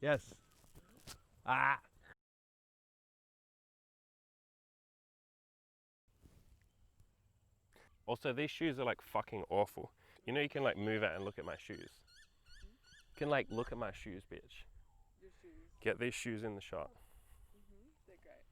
Yes. Ah. Also, these shoes are like fucking awful. You know, you can like move it and look at my shoes. You can like look at my shoes, bitch. Your shoes. Get these shoes in the shot. They're great.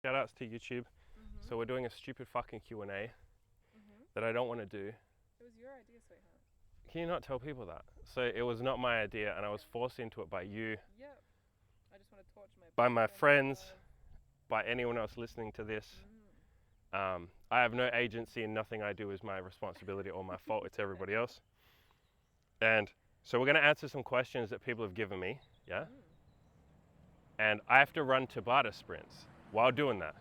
Shout outs to YouTube. So we're doing a stupid fucking Q&A that I don't want to do. It was your idea, sweetheart. Can you not tell people that? So it was not my idea and I was forced into it by you, Yep. I just want to torture by my friends, by anyone else listening to this. I have no agency and nothing I do is my responsibility or my fault. It's everybody else. And so we're going to answer some questions that people have given me, yeah? And I have to run Tabata sprints while doing that.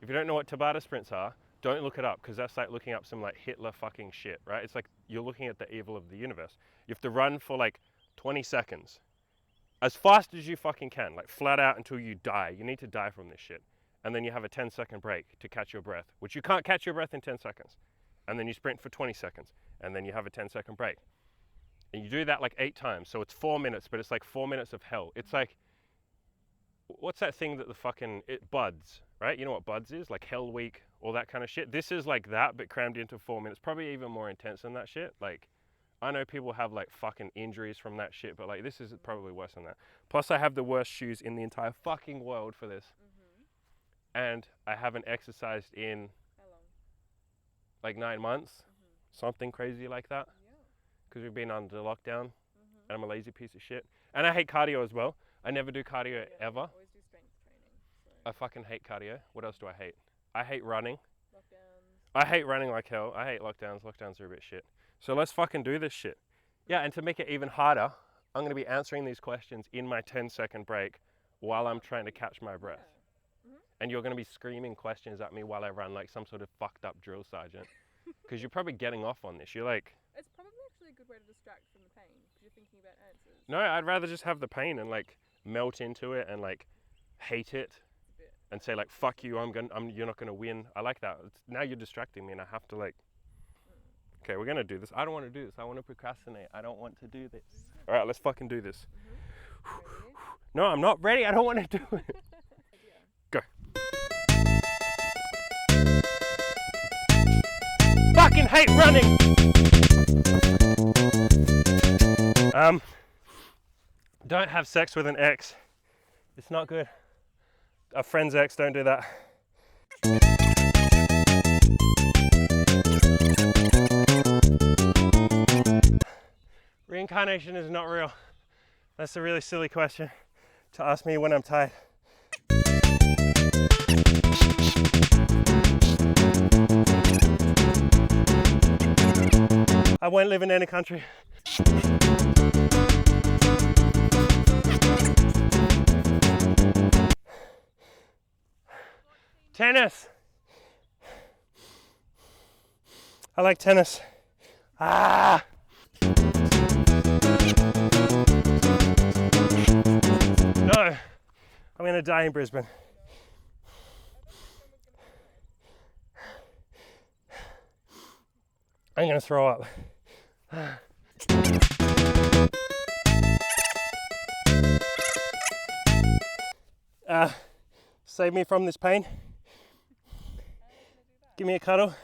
If you don't know what Tabata sprints are, don't look it up, because that's like looking up some like Hitler fucking shit, right? It's like you're looking at the evil of the universe. You have to run for like 20 seconds. As fast as you fucking can, like flat out until you die. You need to die from this shit. And then you have a 10-second break to catch your breath, which you can't catch your breath in 10 seconds. And then you sprint for 20 seconds, and then you have a 10-second break. And you do that like 8 times, so it's 4 minutes, but it's like 4 minutes of hell. It's like, what's that thing that the fucking, buds, right? You know what buds is? Like Hell Week, all that kind of shit. This is like that, but crammed into 4 minutes. Probably even more intense than that shit. Like, I know people have like fucking injuries from that shit, but like this is probably worse than that. Plus I have the worst shoes in the entire fucking world for this. And I haven't exercised in How long? like 9 months, something crazy like that. Because we've been under lockdown, and I'm a lazy piece of shit. And I hate cardio as well. I never do cardio ever. Always do strength training. So. I fucking hate cardio. What else do I hate? I hate running. Lockdowns. I hate running like hell. I hate lockdowns. Lockdowns are a bit shit. So let's fucking do this shit. Yeah, and to make it even harder, I'm going to be answering these questions in my 10-second break while I'm trying to catch my breath. And you're going to be screaming questions at me while I run like some sort of fucked up drill sergeant. Because you're probably getting off on this. You're like... It's probably actually a good way to distract from the pain, because you're thinking about answers. No, I'd rather just have the pain and like melt into it and like hate it and say like, fuck you, you're not going to win. I like that. Now you're distracting me and I have to like... Okay, we're going to do this. I don't want to do this. I want to procrastinate. I don't want to do this. All right, let's fucking do this. No, I'm not ready. I don't want to do it. Go. Fucking hate running. Don't have sex with an ex. It's not good. A friend's ex, don't do that. Reincarnation is not real. That's a really silly question to ask me when I'm tired. I won't live in any country. Tennis. I like tennis. Ah. No, I'm gonna die in Brisbane. I'm gonna throw up. Save me from this pain. Give me a cuddle.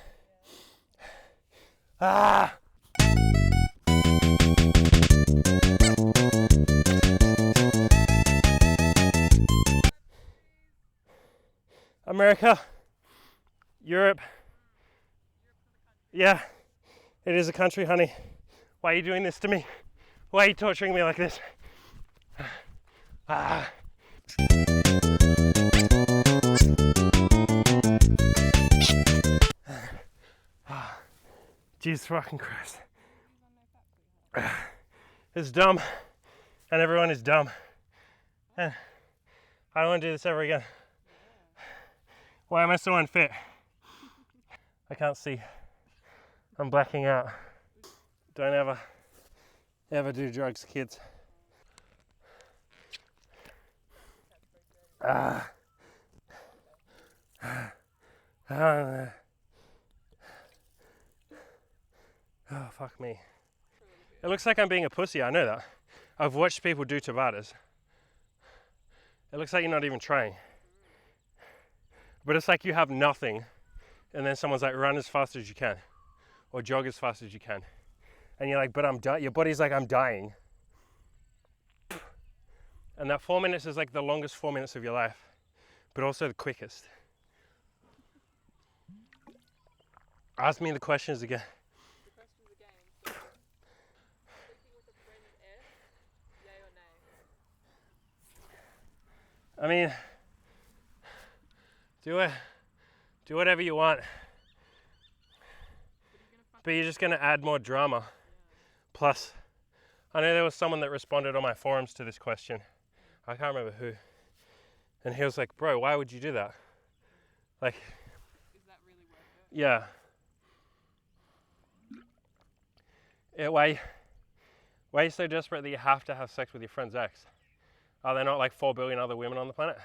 Ah! America, Europe. Yeah, it is a country, honey. Why are you doing this to me? Why are you torturing me like this? Ah. Jesus fucking Christ. It's dumb, and everyone is dumb. And I don't want to do this ever again. Why am I so unfit? I can't see. I'm blacking out. Don't ever do drugs, kids. Ah. Oh, fuck me. It looks like I'm being a pussy, I know that. I've watched people do Tabatas. It looks like you're not even trying. But it's like you have nothing, and then someone's like, run as fast as you can, or jog as fast as you can. And you're like, but I'm dying. Your body's like, I'm dying. And that 4 minutes is like the longest 4 minutes of your life, but also the quickest. Ask me the questions again. The questions again. So, sleeping with a friend F, yay or nay? I mean, do whatever you want, but you're just gonna add more drama. Yeah. Plus, I know there was someone that responded on my forums to this question. I can't remember who. And he was like, bro, why would you do that? Like, Is that really worth it? yeah. Why are you so desperate that you have to have sex with your friend's ex? Are there not like 4 billion other women on the planet? And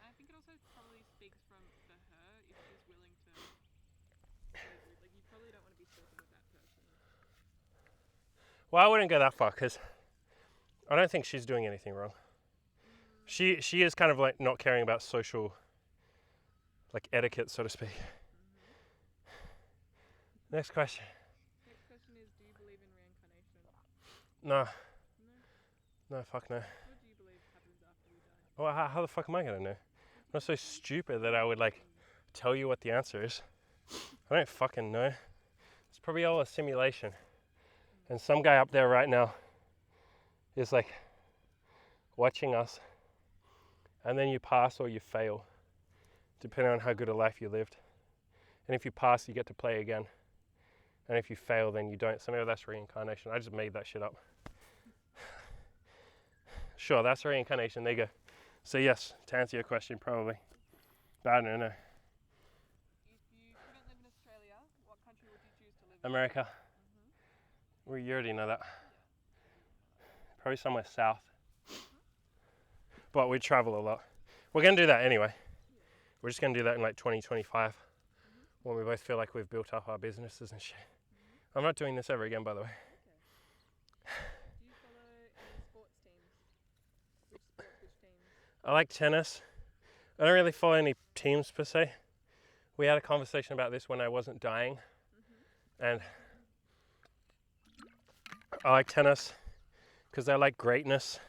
I think it also probably speaks for her if she's willing to go through. Like, you probably don't want to be sleeping with that person. Well, I wouldn't go that far because I don't think she's doing anything wrong. She is kind of like not caring about social, like etiquette, so to speak. Next question. Next question is, do you believe in reincarnation? No. No? No, fuck no. What do you believe happens after we die? Well, how the fuck am I gonna know? I'm not so stupid that I would like tell you what the answer is. I don't fucking know. It's probably all a simulation. And some guy up there right now is like watching us, and then you pass or you fail, depending on how good a life you lived. And if you pass, you get to play again. And if you fail, then you don't. So maybe that's reincarnation. I just made that shit up. Sure, that's reincarnation. There you go. So yes, to answer your question, probably. But I don't know. If you couldn't live in Australia, what country would you choose to live in? America. Well, you already know that. Probably somewhere south. But we travel a lot. We're going to do that anyway. We're just going to do that in like 2025 when we both feel like we've built up our businesses and shit. I'm not doing this ever again, by the way. Do you follow any sports teams? Which teams? I like tennis. I don't really follow any teams per se. We had a conversation about this when I wasn't dying. And I like tennis because I like greatness.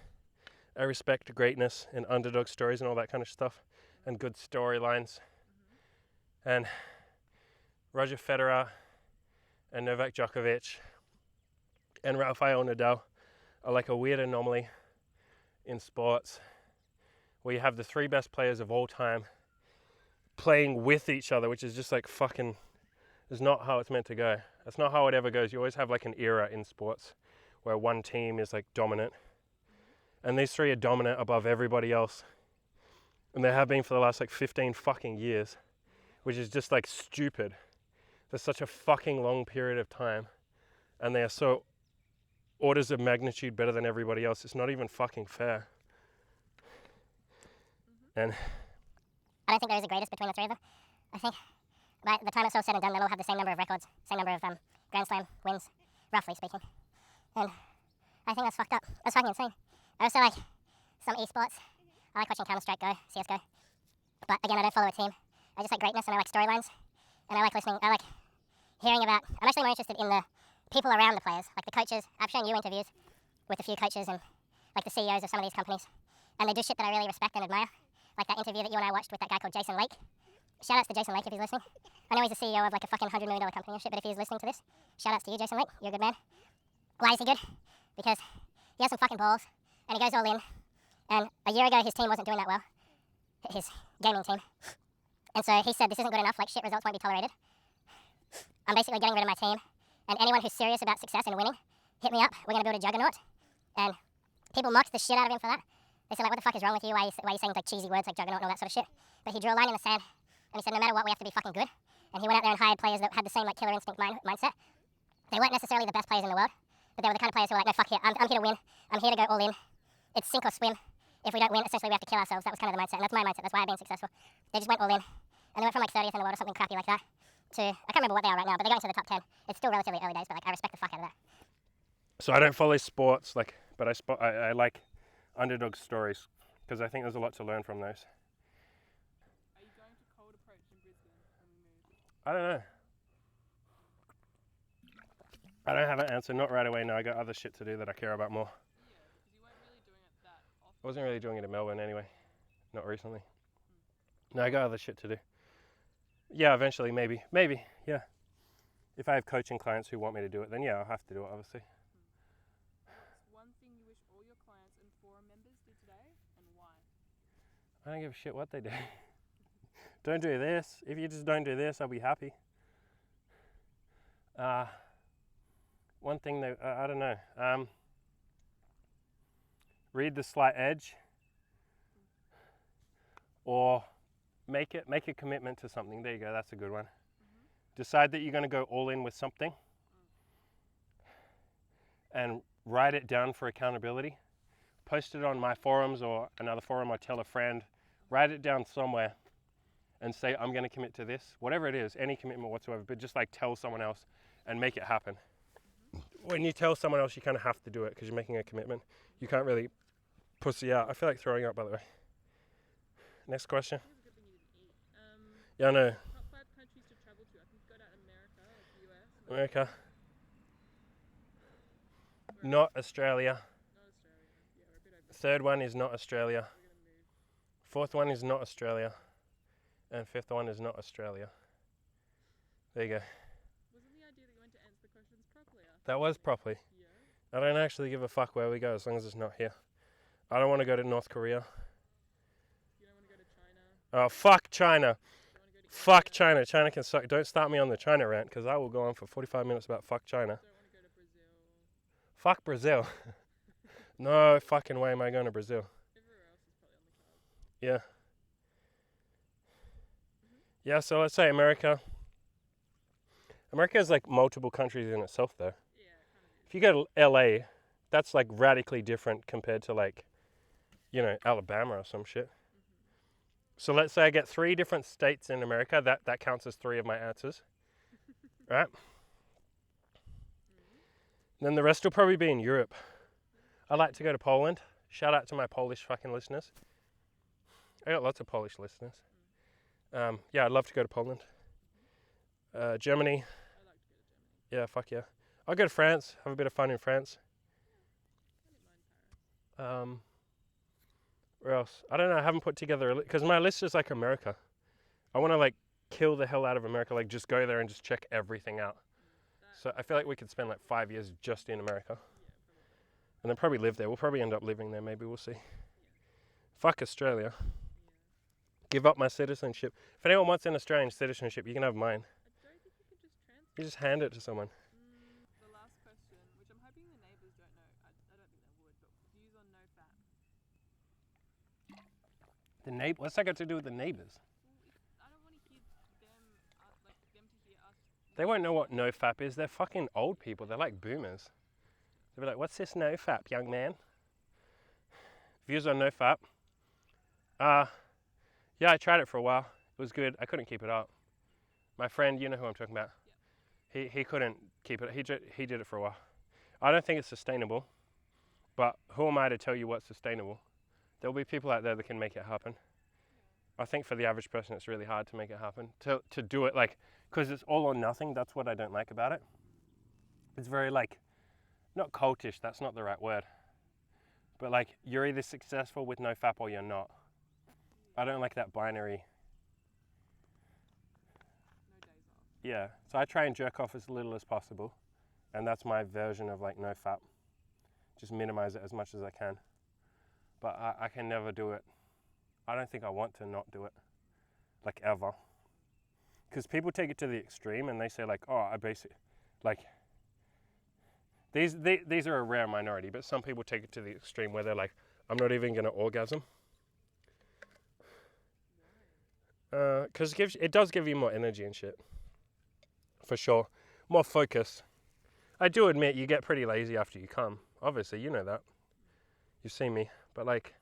I respect greatness and underdog stories and all that kind of stuff and good storylines. And Roger Federer and Novak Djokovic and Rafael Nadal are like a weird anomaly in sports where you have the 3 best players of all time playing with each other, which is just like fucking, is not how it's meant to go. That's not how it ever goes. You always have like an era in sports where one team is like dominant. And these 3 are dominant above everybody else. And they have been for the last like 15 fucking years, which is just like stupid. There's such a fucking long period of time. And they are so orders of magnitude better than everybody else. It's not even fucking fair. And I don't think there is a greatest between the 3 of them. I think by the time it's all said and done, they'll all have the same number of records, same number of Grand Slam wins, roughly speaking. And I think that's fucked up. That's fucking insane. I also like some esports. I like watching Counter-Strike Go, CSGO. But again, I don't follow a team. I just like greatness and I like storylines. And I like listening, I like hearing about, I'm actually more interested in the people around the players, like the coaches. I've shown you interviews with a few coaches and like the CEOs of some of these companies. And they do shit that I really respect and admire. Like that interview that you and I watched with that guy called Jason Lake. Shout outs to Jason Lake if he's listening. I know he's the CEO of like a fucking $100 million company and shit, but if he's listening to this, shout outs to you, Jason Lake. You're a good man. Why is he good? Because he has some fucking balls and he goes all in. And a year ago, his team wasn't doing that well. His gaming team. And so he said, this isn't good enough, like shit results won't be tolerated. I'm basically getting rid of my team. And anyone who's serious about success and winning, hit me up. We're going to build a juggernaut. And people mocked the shit out of him for that. They said, like, what the fuck is wrong with you? Why are you saying like cheesy words like juggernaut and all that sort of shit? But he drew a line in the sand. And he said, no matter what, we have to be fucking good. And he went out there and hired players that had the same like killer instinct mindset. They weren't necessarily the best players in the world, but they were the kind of players who were like, no, fuck it, I'm here to win. I'm here to go all in. It's sink or swim. If we don't win, essentially we have to kill ourselves. That was kind of the mindset, and that's my mindset. That's why I've been successful. They just went all in. and they went from like 30th in the world or something crappy like that to, I can't remember what they are right now, but they're going to the top 10. It's still relatively early days, but like I respect the fuck out of that. So I don't follow sports, like, but I like underdog stories because I think there's a lot to learn from those. Are you going to cold approach in Brisbane when we move? I don't know. I don't have an answer, not right away. No, I got other shit to do that I care about more. Yeah, because you weren't really doing it that often. I wasn't really doing it in Melbourne anyway, not recently. No, I got other shit to do. Yeah, eventually, maybe, yeah. If I have coaching clients who want me to do it, then yeah, I'll have to do it, obviously. What's one thing you wish all your clients and forum members did today, and why? I don't give a shit what they do. Don't do this. If you just don't do this, I'll be happy. One thing that I don't know. Read The Slight Edge, or make a commitment to something. There you go. That's a good one. Decide that you're going to go all in with something, and write it down for accountability. Post it on my forums or another forum, or tell a friend. Write it down somewhere and say, I'm going to commit to this. Whatever it is, any commitment whatsoever, but just like tell someone else and make it happen. When you tell someone else, you kind of have to do it because you're making a commitment. You can't really pussy out. I feel like throwing up, by the way. Next question. Here's a good thing you didn't eat. Yeah, I know. Top 5 countries to travel to. I think you got out America, like the US. America. Where Not Australia. Not Australia. Yeah, we're a bit over. Third one is not Australia. We're gonna move. Fourth one is not Australia. And fifth one is not Australia. There you go. Wasn't the idea that you went to answer the questions properly? That was properly. Yeah. I don't actually give a fuck where we go as long as it's not here. I don't want to go to North Korea. You don't want to go to China. Oh, fuck China. You don't want to go to Fuck India. China. China can suck. Don't start me on the China rant because I will go on for 45 minutes about fuck China. Don't want to go to Brazil. Fuck Brazil. No fucking way am I going to Brazil. Everywhere else is probably on the cards. Yeah. Yeah, so let's say America. America has like multiple countries in itself though. Yeah, it kind of is. If you go to LA, that's like radically different compared to like, you know, Alabama or some shit. So let's say I get 3 different states in America. That counts as 3 of my answers. Right? Then the rest will probably be in Europe. I like to go to Poland. Shout out to my Polish fucking listeners. I got lots of Polish listeners. Yeah, I'd love to go to Poland. Germany. I like to go to Germany. Yeah, fuck yeah. I'll go to France. Have a bit of fun in France. I didn't mind Paris. Where else? I don't know. I haven't put together a list because my list is like America. I want to like kill the hell out of America. Like just go there and just check everything out. So I feel like we could spend like 5 years just in America. And then probably live there. We'll probably end up living there. Maybe we'll see. Fuck Australia. Give up my citizenship. If anyone wants an Australian citizenship, you can have mine. I don't think you can just transfer. You just hand it to someone. The last question, which I'm hoping the neighbours don't know. I don't think they would, but views on no fap. What's that got to do with the neighbours? Well, I don't want to hear them, like them to hear us. They won't know what nofap is. They're fucking old people. They're like boomers. They'll be like, what's this nofap, young man? Views on nofap. Yeah, I tried it for a while. It was good. I couldn't keep it up. My friend, you know who I'm talking about. He couldn't keep it. He did it for a while. I don't think it's sustainable. But who am I to tell you what's sustainable? There'll be people out there that can make it happen. I think for the average person, it's really hard to make it happen. To do it like, because it's all or nothing. That's what I don't like about it. It's very like, not cultish. That's not the right word. But like, you're either successful with no fap or you're not. I don't like that binary. No days off. Yeah, so I try and jerk off as little as possible. And that's my version of like no fap. Just minimize it as much as I can. But I can never do it. I don't think I want to not do it. Like ever. Because people take it to the extreme and they say like, oh, I basically, like, these are a rare minority, but some people take it to the extreme where they're like, I'm not even going to orgasm. Because it does give you more energy and shit. For sure. More focus. I do admit you get pretty lazy after you come. Obviously, you know that. You've seen me. But like,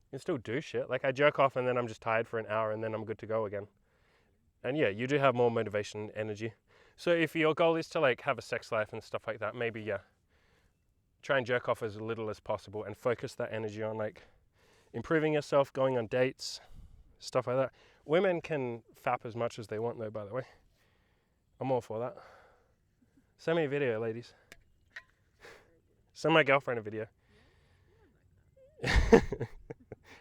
you can still do shit. Like I jerk off and then I'm just tired for an hour and then I'm good to go again. And yeah, you do have more motivation and energy. So if your goal is to like have a sex life and stuff like that, maybe yeah, try and jerk off as little as possible and focus that energy on like improving yourself, going on dates, stuff like that. Women can fap as much as they want though, by the way. I'm all for that. Send me a video, ladies. Send my girlfriend a video.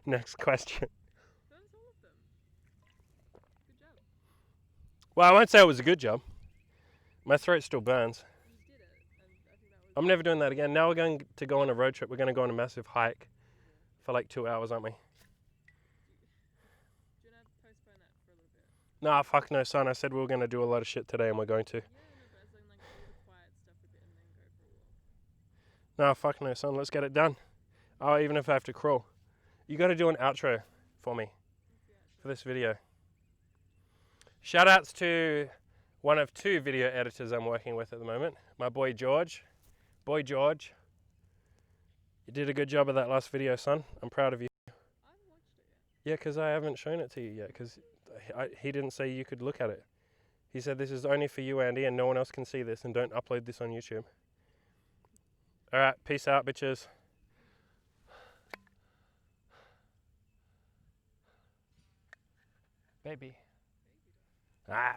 Next question. That was all of them. Good job. Well, I won't say it was a good job. My throat still burns. You did it, and I think that was. I'm never doing that again. Now we're going to go on a road trip. We're going to go on a massive hike for like 2 hours, aren't we? Do you want to postpone that for a little bit? Nah, fuck no, son. I said we were going to do a lot of shit today and we're going to. Yeah, no, but as in like do the quiet stuff a bit and then go for a walk. Nah, fuck no, son. Let's get it done. Oh, even if I have to crawl. You got to do an outro for me for this video. Shout outs to one of 2 video editors I'm working with at the moment. My boy George. Boy George. You did a good job of that last video, son. I'm proud of you. I haven't watched it yet. Yeah, because I haven't shown it to you yet, because he didn't say you could look at it. He said this is only for you, Andy, and no one else can see this, and don't upload this on YouTube. Alright, peace out, bitches. Baby. Ah.